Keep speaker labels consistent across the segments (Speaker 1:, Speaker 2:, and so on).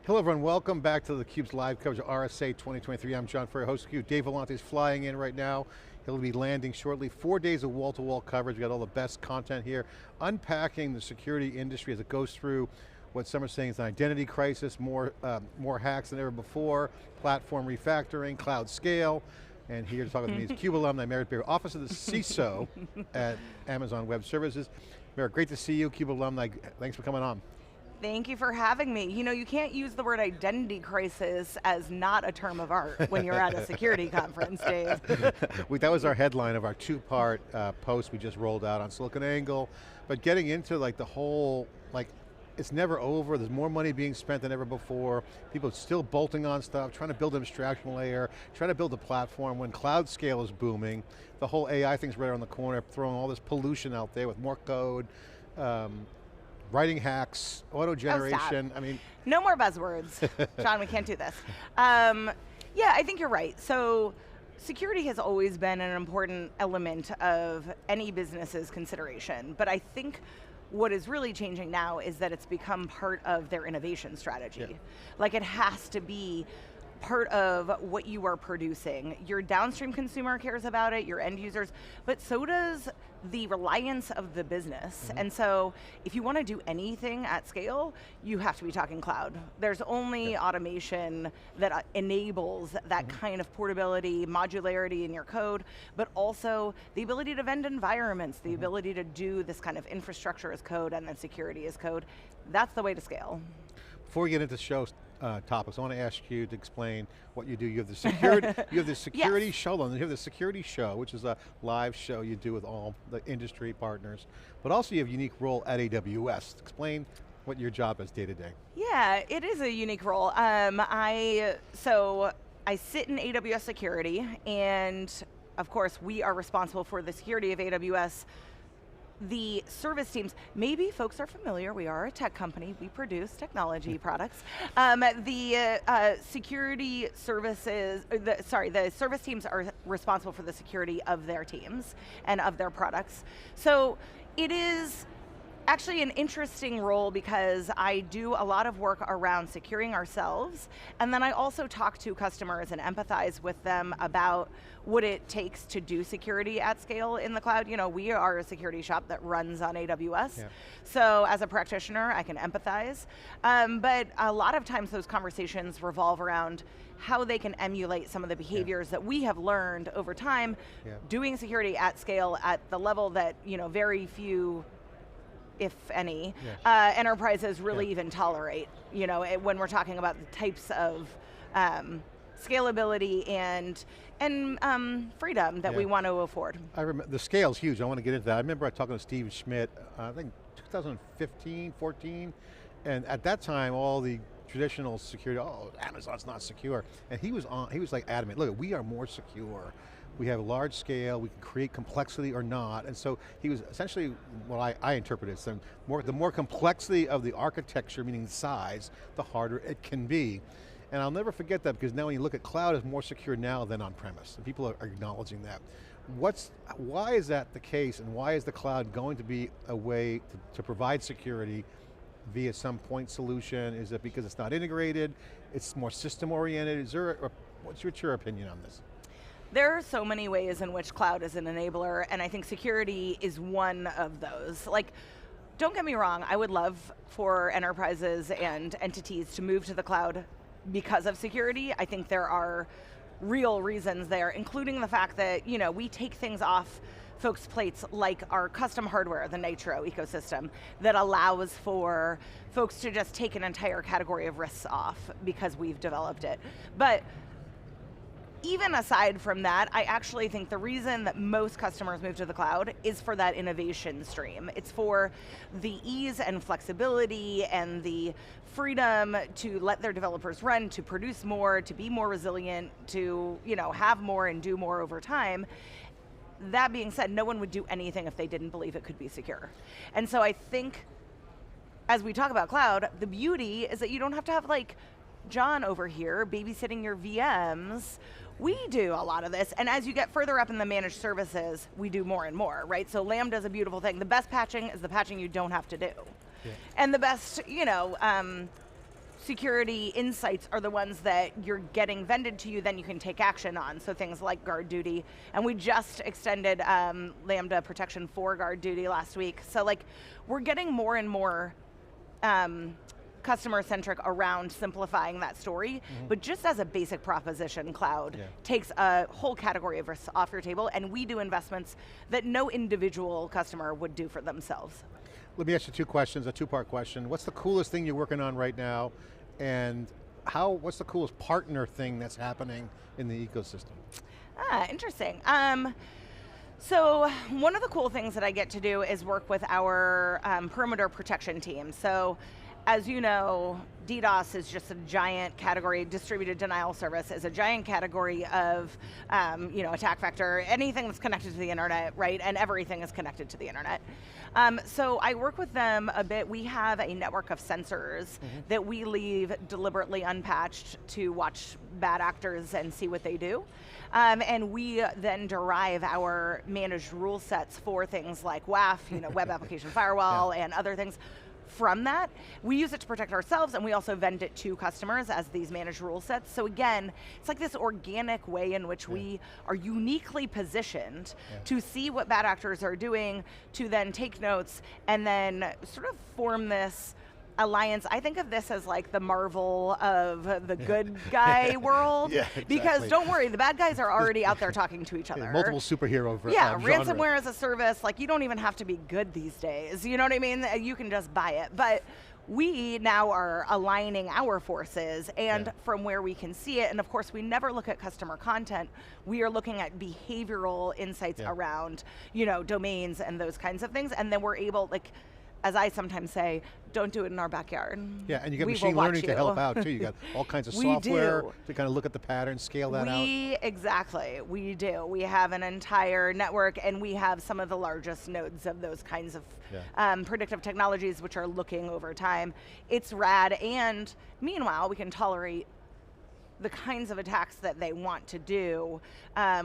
Speaker 1: Hello everyone, welcome back to theCUBE's live coverage of RSA 2023. I'm John Furrier, host of theCUBE. Dave Vellante is flying in right now. He'll be landing shortly. 4 days of wall-to-wall coverage. We got all the best content here, unpacking the security industry as it goes through what some are saying is an identity crisis, more hacks than ever before, platform refactoring, cloud scale. And here to talk with me is CUBE alumni, Merritt Baer, Office of the CISO at Amazon Web Services. Merritt, great to see you, CUBE alumni. Thanks for coming on.
Speaker 2: Thank you for having me. You know, you can't use the word identity crisis as not a term of art when you're at a security conference, Dave.
Speaker 1: That was our headline of our two-part post we just rolled out on SiliconANGLE. But getting into like the whole, it's never over, there's more money being spent than ever before, people are still bolting on stuff, trying to build an abstraction layer, trying to build a platform when cloud scale is booming. The whole AI thing's right around the corner, throwing all this pollution out there with more code, writing hacks, auto generation,
Speaker 2: I mean. No more buzzwords. John, we can't do this. Yeah, I think you're right. So security has always been an important element of any business's consideration, but I think what is really changing now is that it's become part of their innovation strategy. Yeah. Like it has to be part of what you are producing. Your downstream consumer cares about it, your end users, but so does the reliance of the business. And so if you want to do anything at scale, you have to be talking cloud. There's only automation that enables that kind of portability, modularity in your code, but also the ability to vend environments, the ability to do this kind of infrastructure as code and then security as code. That's the way to scale.
Speaker 1: Before we get into show topics, I want to ask you to explain what you do. You have the security, you have the security
Speaker 2: Yes.
Speaker 1: show, you have the security show, which is a live show you do with all the industry partners, but also you have a unique role at AWS. Explain what your job is day to day.
Speaker 2: Yeah, it is a unique role. So I sit in AWS security, and of course we are responsible for the security of AWS. The service teams, maybe folks are familiar, we are a tech company, we produce technology products. The security services, the service teams are responsible for the security of their teams and of their products. So it is actually an interesting role because I do a lot of work around securing ourselves, and then I also talk to customers and empathize with them about what it takes to do security at scale in the cloud. You know, we are a security shop that runs on AWS, so as a practitioner, I can empathize. But a lot of times those conversations revolve around how they can emulate some of the behaviors that we have learned over time, doing security at scale at the level that, you know, very few, if any, enterprises really even tolerate, you know, when we're talking about the types of scalability and freedom that we want to afford.
Speaker 1: I remember, the scale's huge, I want to get into that. I remember talking to Steve Schmidt, I think 2015, 14, and at that time all the traditional security, oh, Amazon's not secure, and he was like adamant, look, we are more secure. We have a large scale, we can create complexity or not, and so he was essentially, what I interpreted, so the more complexity of the architecture, meaning size, the harder it can be. And I'll never forget that, because now when you look at cloud, it's more secure now than on-premise, and people are acknowledging that. Why is that the case, and why is the cloud going to be a way to provide security via some point solution? Is it because it's not integrated, it's more system-oriented? What's your opinion on this?
Speaker 2: There are so many ways in which cloud is an enabler, and I think security is one of those. Like, don't get me wrong, I would love for enterprises and entities to move to the cloud because of security. I think there are real reasons there, including the fact that, you know, we take things off folks' plates like our custom hardware, the Nitro ecosystem, that allows for folks to just take an entire category of risks off because we've developed it. But even aside from that, I actually think the reason that most customers move to the cloud is for that innovation stream. It's for the ease and flexibility and the freedom to let their developers run, to produce more, to be more resilient, to, you know, have more and do more over time. That being said, no one would do anything if they didn't believe it could be secure. And so I think, as we talk about cloud, the beauty is that you don't have to have like John over here babysitting your VMs. We do a lot of this, and as you get further up in the managed services, we do more and more, right? So Lambda is a beautiful thing. The best patching is the patching you don't have to do. And the best, you know, security insights are the ones that you're getting vended to you, then you can take action on. So things like guard duty. And we just extended Lambda protection for guard duty last week. So like, we're getting more and more customer-centric around simplifying that story, but just as a basic proposition, cloud takes a whole category of risks off your table, and we do investments that no individual customer would do for themselves.
Speaker 1: Let me ask you two questions, a two-part question. What's the coolest thing you're working on right now, and what's the coolest partner thing that's happening in the ecosystem?
Speaker 2: Interesting. So one of the cool things that I get to do is work with our perimeter protection team. So as you know, DDoS is just a giant category, distributed denial service is a giant category of attack vector, anything that's connected to the internet, right? And everything is connected to the internet. So I work with them a bit. We have a network of sensors that we leave deliberately unpatched to watch bad actors and see what they do. And we then derive our managed rule sets for things like WAF, Web Application Firewall, and other things. From that, we use it to protect ourselves, and we also vend it to customers as these managed rule sets. So again, it's like this organic way in which we are uniquely positioned to see what bad actors are doing, to then take notes, and then sort of form this alliance. I think of this as like the Marvel of the good guy world. Exactly. Because don't worry, the bad guys are already out there talking to each other.
Speaker 1: Multiple superhero
Speaker 2: ransomware as a service, like you don't even have to be good these days. You know what I mean? You can just buy it. But we now are aligning our forces and from where we can see it, and of course we never look at customer content, we are looking at behavioral insights around domains and those kinds of things, and then we're able, like, as I sometimes say, don't do it in our backyard.
Speaker 1: Yeah, and you got machine learning to help out too. You got all kinds of software to kind of look at the pattern, scale that out.
Speaker 2: Exactly, we do. We have an entire network, and we have some of the largest nodes of those kinds of predictive technologies which are looking over time. It's rad, and meanwhile, we can tolerate the kinds of attacks that they want to do,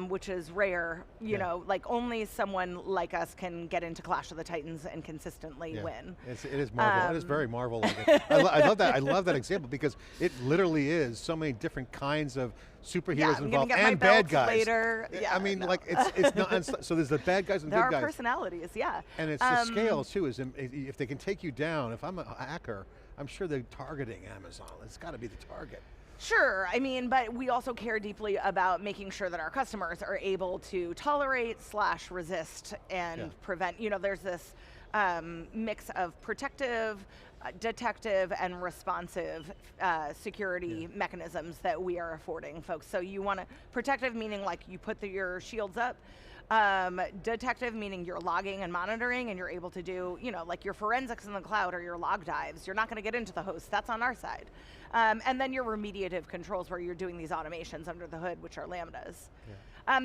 Speaker 2: which is rare. Like only someone like us can get into Clash of the Titans and consistently win.
Speaker 1: It is Marvel. It is very Marvel-like. I love that. I love that example because it literally is so many different kinds of superheroes involved and bad guys.
Speaker 2: Later.
Speaker 1: I mean, like it's not. So there's the bad guys and good guys.
Speaker 2: There are personalities,
Speaker 1: And it's the scale too. Is if they can take you down. If I'm a hacker, I'm sure they're targeting Amazon. It's got to be the target.
Speaker 2: Sure, I mean, but we also care deeply about making sure that our customers are able to tolerate / resist and prevent. There's this mix of protective, detective, and responsive security mechanisms that we are affording folks. So you want to, protective meaning like you put your shields up, detective meaning you're logging and monitoring and you're able to do, like your forensics in the cloud or your log dives. You're not going to get into the host, that's on our side. And then your remediative controls where you're doing these automations under the hood, which are Lambdas.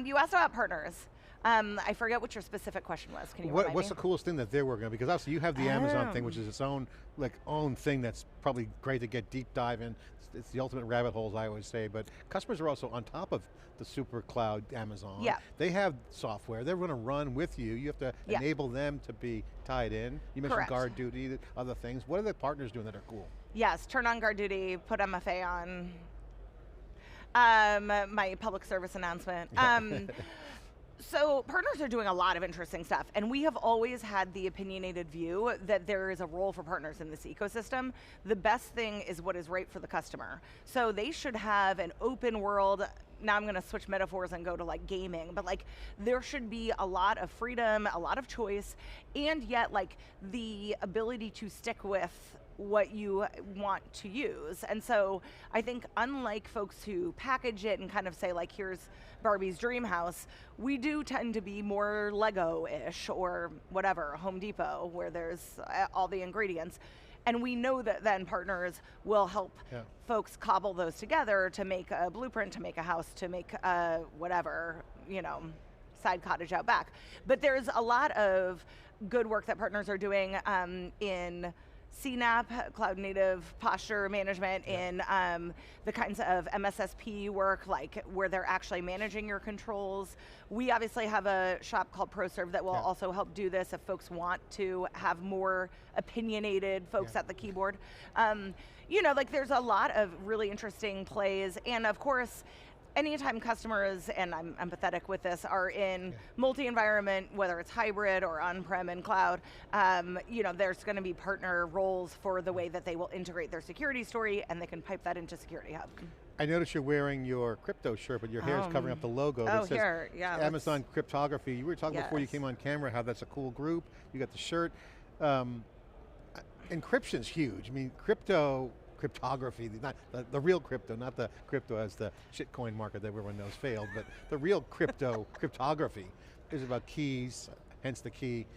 Speaker 2: You asked about partners. I forget what your specific question was. Can you remind me?
Speaker 1: What's the coolest thing that they're working on? Because obviously you have the Amazon thing, which is its own thing that's probably great to get deep dive in. It's the ultimate rabbit hole, as I always say, but customers are also on top of the super cloud Amazon. They have software, they're going to run with you. You have to enable them to be tied in. You mentioned guard duty, other things. What are the partners doing that are cool?
Speaker 2: Yes, turn on guard duty, put MFA on. My public service announcement. So partners are doing a lot of interesting stuff, and we have always had the opinionated view that there is a role for partners in this ecosystem. The best thing is what is right for the customer. So they should have an open world. Now I'm going to switch metaphors and go to like gaming, but like there should be a lot of freedom, a lot of choice, and yet like the ability to stick with what you want to use. And so I think unlike folks who package it and kind of say like, here's Barbie's dream house, we do tend to be more Lego-ish or whatever, Home Depot, where there's all the ingredients. And we know that then partners will help folks cobble those together to make a blueprint, to make a house, to make a whatever, side cottage out back. But there's a lot of good work that partners are doing in CNAP, Cloud Native Posture Management, in the kinds of MSSP work, like where they're actually managing your controls. We obviously have a shop called ProServe that will also help do this if folks want to have more opinionated folks at the keyboard. You know, like there's a lot of really interesting plays, and of course, anytime customers, and I'm empathetic with this, are in multi-environment, whether it's hybrid or on-prem and cloud, you know, there's going to be partner roles for the way that they will integrate their security story, and they can pipe that into Security Hub.
Speaker 1: I noticed you're wearing your crypto shirt, but your hair is covering up the logo. That says
Speaker 2: here, yeah.
Speaker 1: Amazon Cryptography. You were talking before you came on camera how that's a cool group. You got the shirt. Encryption's huge. I mean, cryptography, not the real crypto, not the crypto as the shitcoin market that everyone knows failed, but the real cryptography is about keys, hence the key.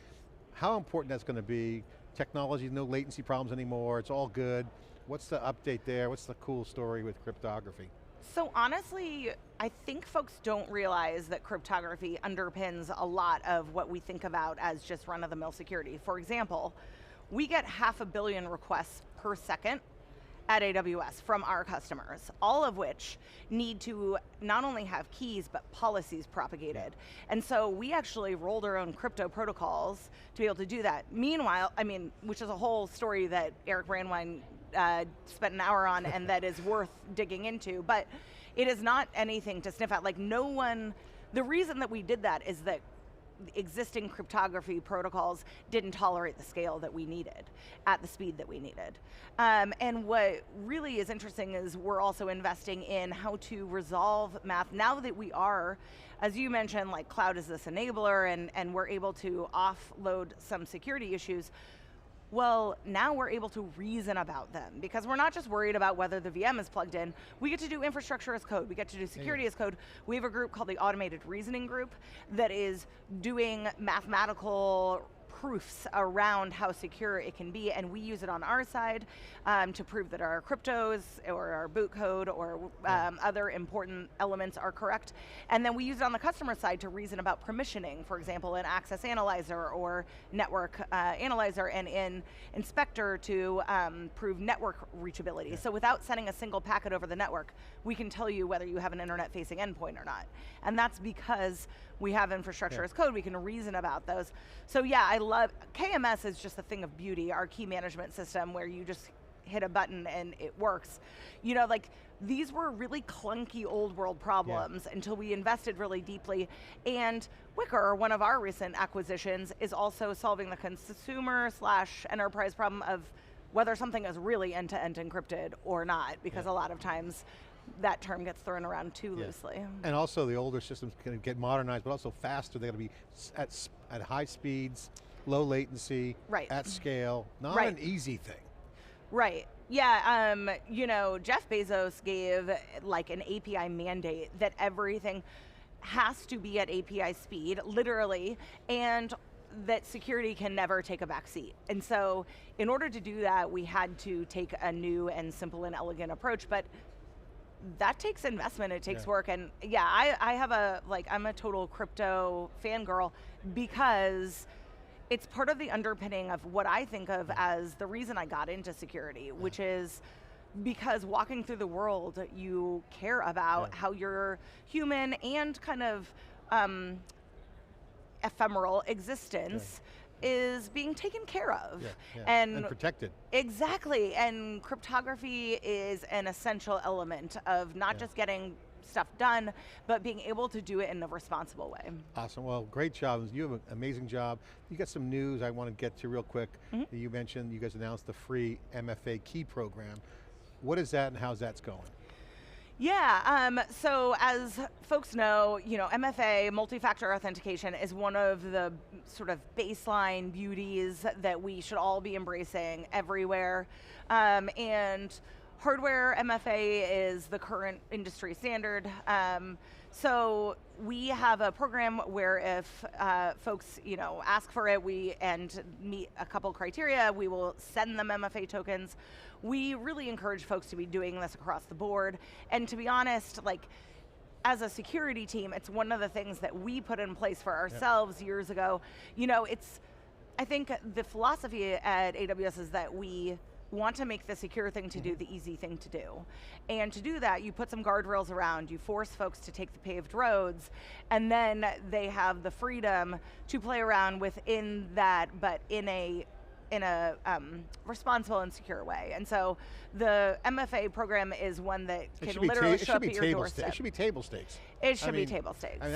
Speaker 1: How important that's going to be? Technology, no latency problems anymore, it's all good. What's the update there? What's the cool story with cryptography?
Speaker 2: So honestly, I think folks don't realize that cryptography underpins a lot of what we think about as just run-of-the-mill security. For example, we get 500 million requests per second at AWS from our customers, all of which need to not only have keys, but policies propagated. And so we actually rolled our own crypto protocols to be able to do that. Meanwhile, I mean, which is a whole story that Eric Brandwein spent an hour on and that is worth digging into, but it is not anything to sniff at. Like no one, the reason that we did that is that existing cryptography protocols didn't tolerate the scale that we needed at the speed that we needed. And what really is interesting is we're also investing in how to resolve math now that we are, as you mentioned, like cloud is this enabler and we're able to offload some security issues. Well, now we're able to reason about them because we're not just worried about whether the VM is plugged in. We get to do infrastructure as code. We get to do security as code. We have a group called the Automated Reasoning Group that is doing mathematical proofs around how secure it can be, and we use it on our side to prove that our cryptos or our boot code or other important elements are correct. And then we use it on the customer side to reason about permissioning, for example, in Access Analyzer or Network Analyzer, and in Inspector to prove network reachability. So without sending a single packet over the network, we can tell you whether you have an internet-facing endpoint or not. And that's because we have infrastructure as code, we can reason about those. So yeah, I love, KMS is just a thing of beauty, our key management system where you just hit a button and it works. You know, like these were really clunky old world problems until we invested really deeply. And Wicker, one of our recent acquisitions, is also solving the consumer/enterprise problem of whether something is really end-to-end encrypted or not, because a lot of times that term gets thrown around too loosely.
Speaker 1: And also the older systems can get modernized, but also faster. They got to be at high speeds, low latency, at scale. Not an easy thing.
Speaker 2: Right. Yeah. You know, Jeff Bezos gave like an API mandate that everything has to be at API speed, literally, and that security can never take a back seat. And so in order to do that, we had to take a new and simple and elegant approach, but that takes investment, it takes work, and I have I'm a total crypto fangirl because it's part of the underpinning of what I think of as the reason I got into security, which is because walking through the world, you care about how your human and kind of ephemeral existence is being taken care of. And protected. Exactly, and cryptography is an essential element of not just getting stuff done, but being able to do it in a responsible way. Awesome,
Speaker 1: well, great job. You have an amazing job. You got some news I want to get to real quick. You mentioned you guys announced the free MFA Key Program. What is that and how's that going?
Speaker 2: Yeah, so as folks know, you know, MFA, multi-factor authentication, is one of the sort of baseline beauties that we should all be embracing everywhere. And hardware MFA is the current industry standard. So we have a program where if folks, you know, ask for it, and meet a couple criteria, we will send them MFA tokens. We really encourage folks to be doing this across the board. And to be honest, like, as a security team, it's one of the things that we put in place for ourselves years ago. You know, I think the philosophy at AWS is that we want to make the secure thing to do the easy thing to do. And to do that, you put some guardrails around, you force folks to take the paved roads, and then they have the freedom to play around within that, but in a responsible and secure way. And so the MFA program is one that can literally show up at your doorstep.
Speaker 1: It should be table stakes.
Speaker 2: It should be table stakes.
Speaker 1: I mean,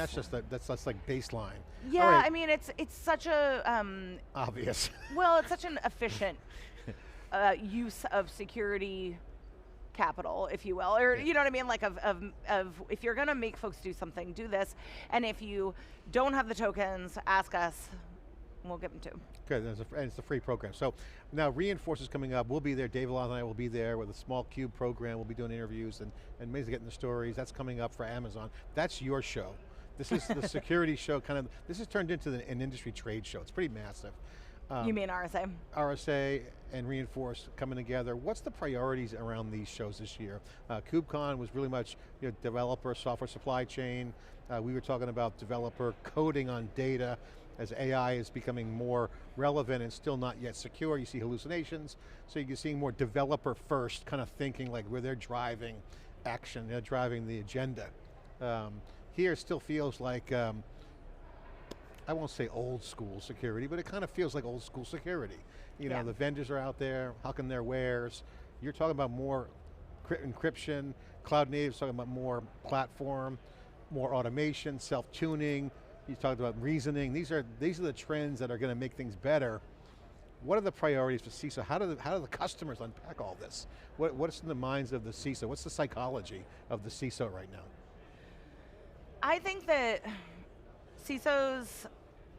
Speaker 1: that's like baseline.
Speaker 2: Yeah,
Speaker 1: right.
Speaker 2: I mean, it's such a
Speaker 1: obvious.
Speaker 2: Well, it's such an efficient use of security capital, if you will, or you know what I mean, like of if you're going to make folks do something, do this, and if you don't have the tokens, ask us. We'll give them to.
Speaker 1: Good, and it's a free program. So now Reinforce is coming up. We'll be there. Dave Lyle and I will be there with a small CUBE program. We'll be doing interviews and maybe getting the stories. That's coming up for Amazon. That's your show. This is the security show, kind of. This has turned into an industry trade show. It's pretty massive.
Speaker 2: You mean RSA?
Speaker 1: RSA and Reinforce coming together. What's the priorities around these shows this year? KubeCon was really much developer, software supply chain. We were talking about developer coding on data. As AI is becoming more relevant and still not yet secure, you see hallucinations. So you're seeing more developer first kind of thinking, like where they're driving action, they're driving the agenda. Here it still feels like, I won't say old school security, but it kind of feels like old school security. You know, the vendors are out there, hucking their wares. You're talking about more encryption, cloud natives talking about more platform, more automation, self-tuning. You talked about reasoning. These are the trends that are going to make things better. What are the priorities for CISO? How do the customers unpack all this? What's in the minds of the CISO? What's the psychology of the CISO right now?
Speaker 2: I think that CISOs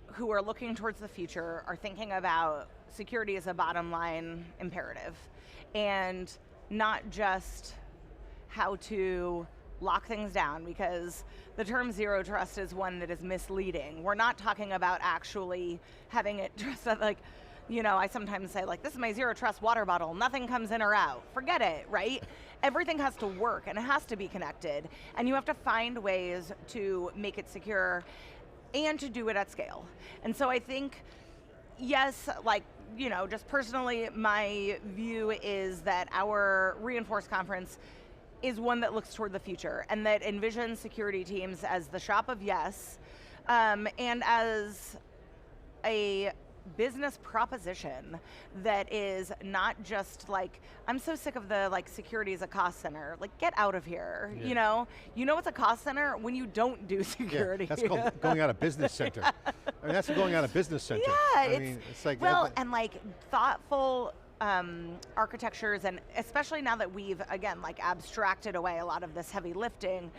Speaker 2: who are looking towards the future are thinking about security as a bottom line imperative, and not just how to lock things down, because the term zero trust is one that is misleading. We're not talking about actually having it just like, I sometimes say like, this is my zero trust water bottle, nothing comes in or out. Forget it, right? Everything has to work and it has to be connected, and you have to find ways to make it secure and to do it at scale. And so I think, yes, like, just personally, my view is that our Reinforce conference is one that looks toward the future and that envisions security teams as the shop of yes, and as a business proposition that is not just like, I'm so sick of the like security as a cost center, like get out of here, you know what's a cost center? When you don't do security.
Speaker 1: Yeah, that's called going out of business center. I mean, that's going out of business center.
Speaker 2: Yeah,
Speaker 1: it's like,
Speaker 2: well, and like thoughtful architectures, and especially now that we've, again, like abstracted away a lot of this heavy lifting,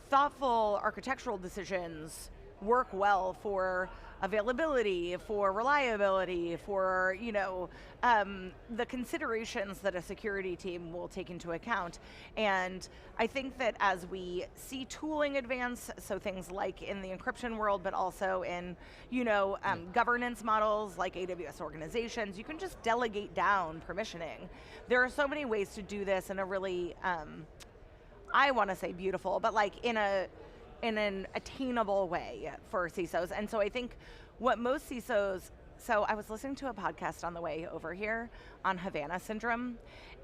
Speaker 2: thoughtful architectural decisions work well for availability, for reliability, for the considerations that a security team will take into account. And I think that as we see tooling advance, so things like in the encryption world, but also in governance models like AWS organizations, you can just delegate down permissioning. There are so many ways to do this in a really, I want to say beautiful, but like in an attainable way for CISOs. And so I think what most CISOs, so I was listening to a podcast on the way over here on Havana syndrome,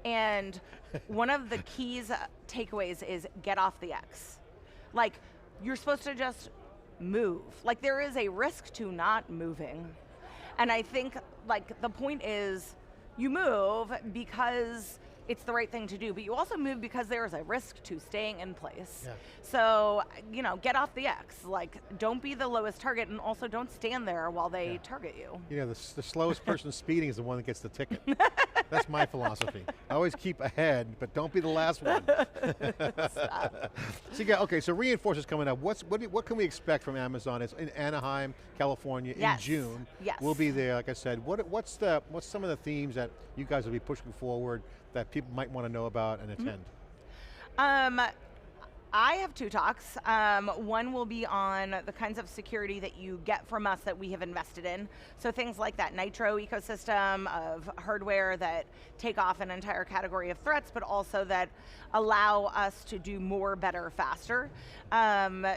Speaker 2: and one of the keys takeaways is get off the X. Like, you're supposed to just move. Like, there is a risk to not moving. And I think like the point is you move because it's the right thing to do, but you also move because there's a risk to staying in place. Yeah. So, get off the X. Like, don't be the lowest target, and also don't stand there while they target you. The slowest person speeding is the one that gets the ticket. That's my philosophy. I always keep ahead, but don't be the last one. So Reinforce is coming up. What can we expect from Amazon? It's in Anaheim, California, in June. Yes. We'll be there, like I said. What's some of the themes that you guys will be pushing forward that people might want to know about and attend? I have two talks. One will be on the kinds of security that you get from us that we have invested in. So things like that Nitro ecosystem of hardware that take off an entire category of threats, but also that allow us to do more, better, faster. Runtime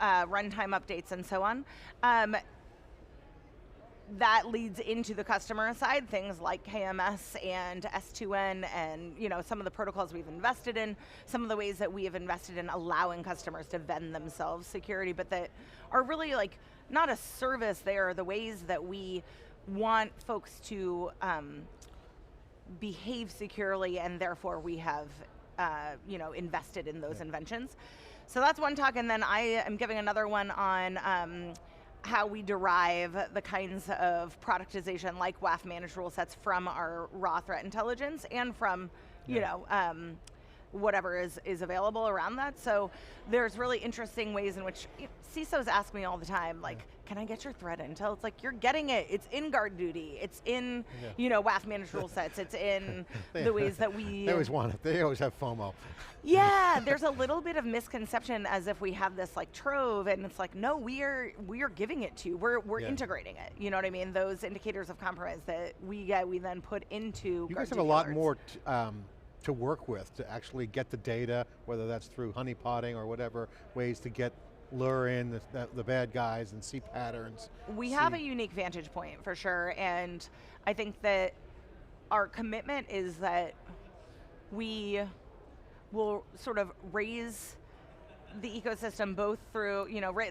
Speaker 2: updates and so on. that leads into the customer side, things like KMS and S2N and some of the protocols we've invested in, some of the ways that we have invested in allowing customers to vend themselves security, but that are really like not a service, they are the ways that we want folks to behave securely, and therefore we have invested in those inventions. So that's one talk, and then I am giving another one on how we derive the kinds of productization like WAF managed rule sets from our raw threat intelligence and from whatever is available around that. So there's really interesting ways in which CISOs ask me all the time, like, can I get your threat intel? It's like, you're getting it. It's in guard duty. It's in WAF managed rule sets. It's in the ways that we...
Speaker 1: They always want it. They always have FOMO.
Speaker 2: Yeah, there's a little bit of misconception as if we have this like trove, and it's like, no, we are giving it to you. We're integrating it. You know what I mean? Those indicators of compromise that we then put into
Speaker 1: You guys have a lot more to work with to actually get the data, whether that's through honeypotting or whatever, ways to lure in the bad guys and see patterns.
Speaker 2: We have a unique vantage point for sure, and I think that our commitment is that we will sort of raise the ecosystem both through,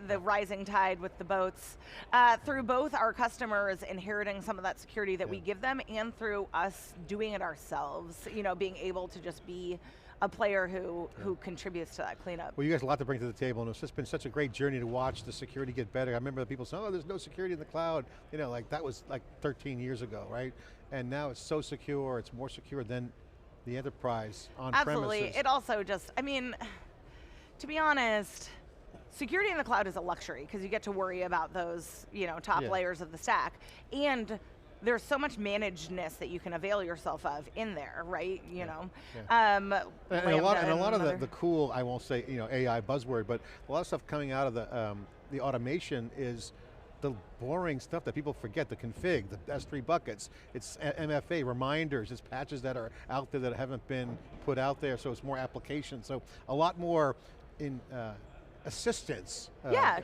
Speaker 2: the rising tide with the boats, through both our customers inheriting some of that security that we give them, and through us doing it ourselves, being able to just be a player who contributes to that cleanup.
Speaker 1: Well, you guys have a lot to bring to the table, and it's just been such a great journey to watch the security get better. I remember the people saying, oh, there's no security in the cloud. Like that was like 13 years ago, right? And now it's so secure, it's more secure than the enterprise on premises.
Speaker 2: Absolutely, it also just, to be honest, security in the cloud is a luxury because you get to worry about those, top layers of the stack. And there's so much managedness that you can avail yourself of in there, right? And
Speaker 1: a lot of the cool, I won't say AI buzzword, but a lot of stuff coming out of the automation is the boring stuff that people forget, the config, the S3 buckets, it's MFA, reminders, it's patches that are out there that haven't been put out there, so it's more applications. So a lot more in assistance.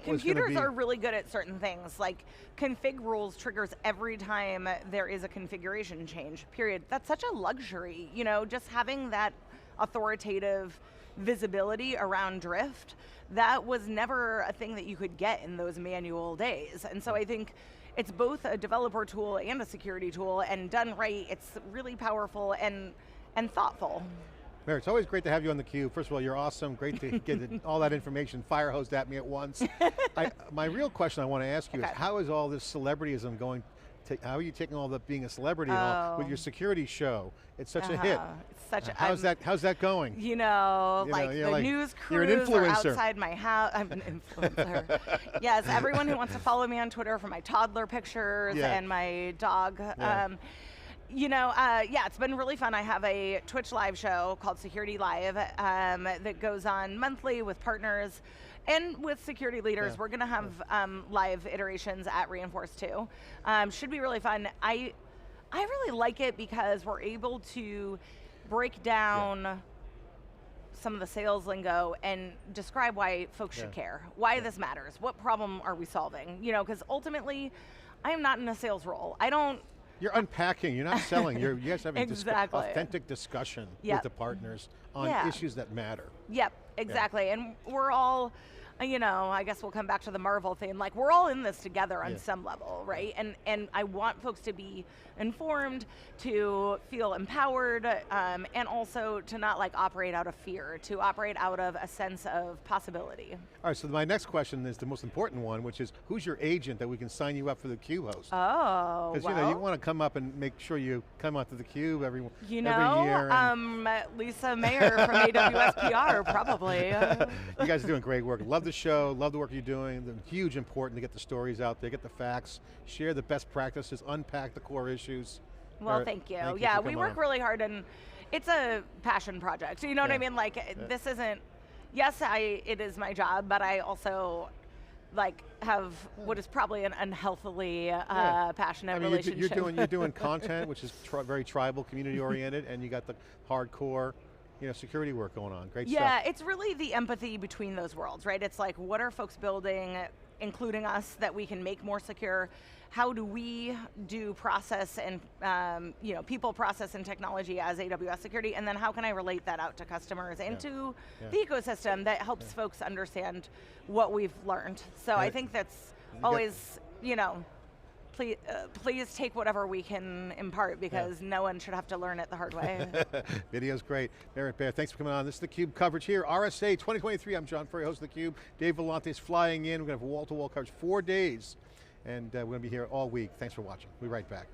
Speaker 2: Computers are really good at certain things, like config rules triggers every time there is a configuration change, period. That's such a luxury, just having that authoritative visibility around drift, that was never a thing that you could get in those manual days. And so I think it's both a developer tool and a security tool, and done right, it's really powerful and thoughtful.
Speaker 1: Merritt, it's always great to have you on theCUBE. First of all, you're awesome, great to get all that information fire-hosed at me at once. My real question I want to ask you is, how is all this celebrityism going? How are you taking all that being a celebrity and all with your security show? It's such a hit.
Speaker 2: It's such
Speaker 1: how's that going?
Speaker 2: The news crews are outside my house. I'm an influencer. Yes, everyone who wants to follow me on Twitter for my toddler pictures and my dog. It's been really fun. I have a Twitch live show called Security Live that goes on monthly with partners and with security leaders. We're going to have live iterations at Reinforce too. Should be really fun. I really like it because we're able to break down some of the sales lingo and describe why folks should care, why this matters, what problem are we solving? Because ultimately, I am not in a sales role.
Speaker 1: You're unpacking, you're not selling, you guys having authentic discussion with the partners on issues that matter.
Speaker 2: Yep, exactly, and we're all, I guess we'll come back to the Marvel thing, like we're all in this together on some level, right? And I want folks to be informed, to feel empowered, and also to not operate out of fear, to operate out of a sense of possibility.
Speaker 1: All right, so my next question is the most important one, which is, who's your agent that we can sign you up for the CUBE host?
Speaker 2: Oh,
Speaker 1: because you want to come up and make sure you come out to the CUBE every year.
Speaker 2: Lisa Mayer from AWS PR, probably.
Speaker 1: You guys are doing great work. Love the show, love the work you're doing. It's huge important to get the stories out there, get the facts, share the best practices, unpack the core issues.
Speaker 2: Well, thank you. We work really hard, and it's a passion project. You know what I mean? This isn't, it is my job, but I also have what is probably an unhealthily passionate relationship.
Speaker 1: You're doing content, which is very tribal, community oriented, and you got the hardcore security work going on. Great stuff.
Speaker 2: Yeah, it's really the empathy between those worlds, right? It's like, what are folks building, including us, that we can make more secure? how do we do process and people, process, and technology as AWS security, and then how can I relate that out to customers and to the ecosystem that helps folks understand what we've learned. So I think that's always, please take whatever we can impart, because no one should have to learn it the hard way.
Speaker 1: Video's great. Merritt Baer, thanks for coming on. This is theCUBE coverage here. RSA 2023, I'm John Furrier, host of theCUBE. Dave Vellante's flying in. We're going to have wall-to-wall coverage, 4 days. And we're going to be here all week. Thanks for watching. We'll be right back.